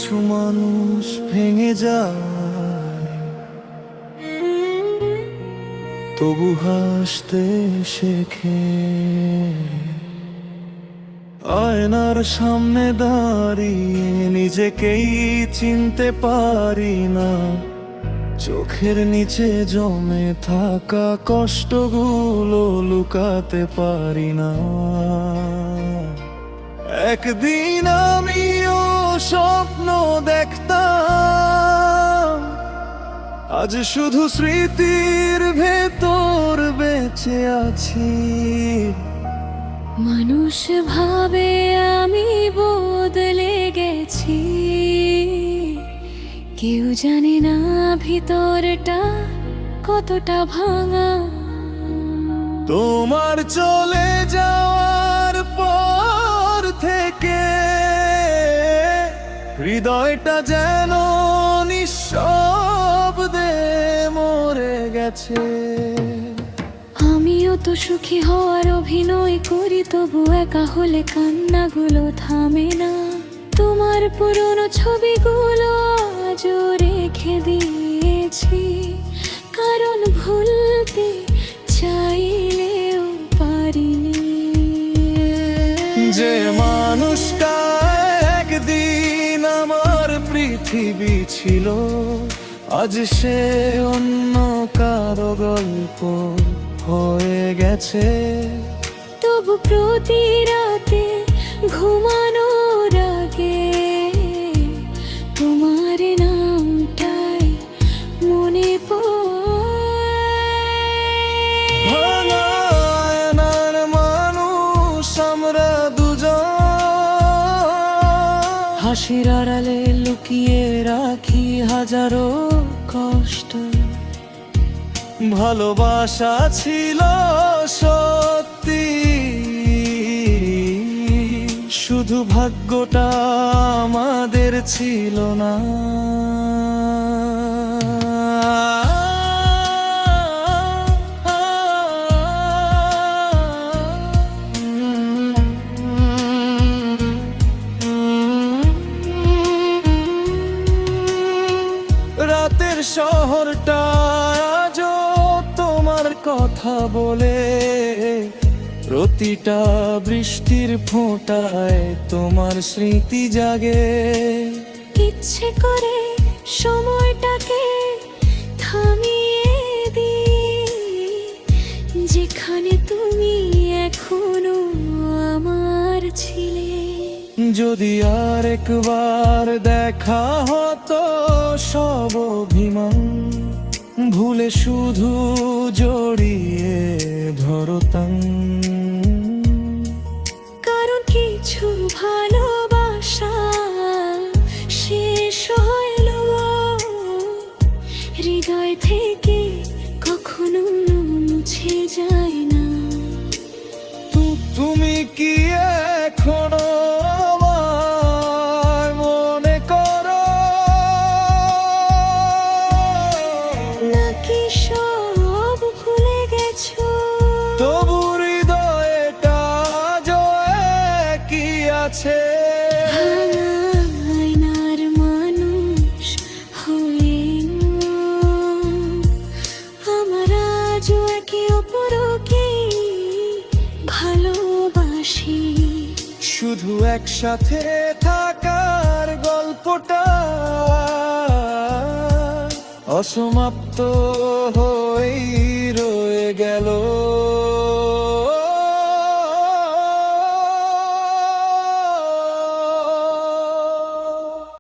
কিছু মানুষ ভেঙে যায়, তবু হাসতে শেখে। আয়নার সামনে দাঁড়িয়ে নিজেকেই চিনতে পারি না, চোখের নিচে জমে থাকা কষ্টগুলো লুকাতে পারি না। একদিন আমিও স্বপ্ন দেখতাম, আজ শুধু স্মৃতির ভেতর বেঁচে আছি। মানুষ ভাবে আমি বদলে গেছি, কেউ জানে না ভিতরটা কতটা ভাঙা। তোমার চলে যাওয়ার পর থেকে হৃদয়টা যেন নিঃশব্দে মরে গেছে। আমিও তো সুখী হওয়ার অভিনয় করি, তবু একা হলে কান্নাগুলো থামে না। তোমার পুরনো ছবিগুলো আজও রেখে দিয়েছি, কারণ ভুলতে চাইলেও পারিনি। যে মানুষটা একদিন আমার পৃথিবী ছিল, আজ সে অন্য কারো গল্প হয়ে গেছে। তবু প্রতি রাতে ঘুমানোর আগে তোমার নামটাই মনে পড়ে। ভাঙা আয়নার মানুষ আমরা দুজন, হাসির আড়ালে লুকিয়ে রাখি হাজারো কষ্ট। ভালোবাসা ছিল সত্যি, শুধু ভাগ্যটা আমাদের ছিল না। রাতের শহরটা আজও তোমার কথা বলে, প্রতিটা বৃষ্টির ফোঁটায় তোমার স্মৃতি জাগে। ইচ্ছে করে সময়টাকে থামিয়ে দিই, যেখানে তুমি এখনো আমার ছিলে। যদি আর একবার দেখা হতো সব অভিমান ভুলে শুধু জড়িয়ে ধরতাম। কারণ কিছু ভালোবাসা শেষ হইল হৃদয় থেকে, কখনো মুছে যায় না। তুমি কি এখনো আমায় মনে করো, নাকি সব ভুলে গেছো? তবু হৃদয়টা আজও একই আছে। আয়নার মানুষ হয়ে আমার আজও একে অপরকে ভালোবাসি। শুধু একসাথে থাকার গল্পটা অসমাপ্ত হয়ে রয়ে গেল।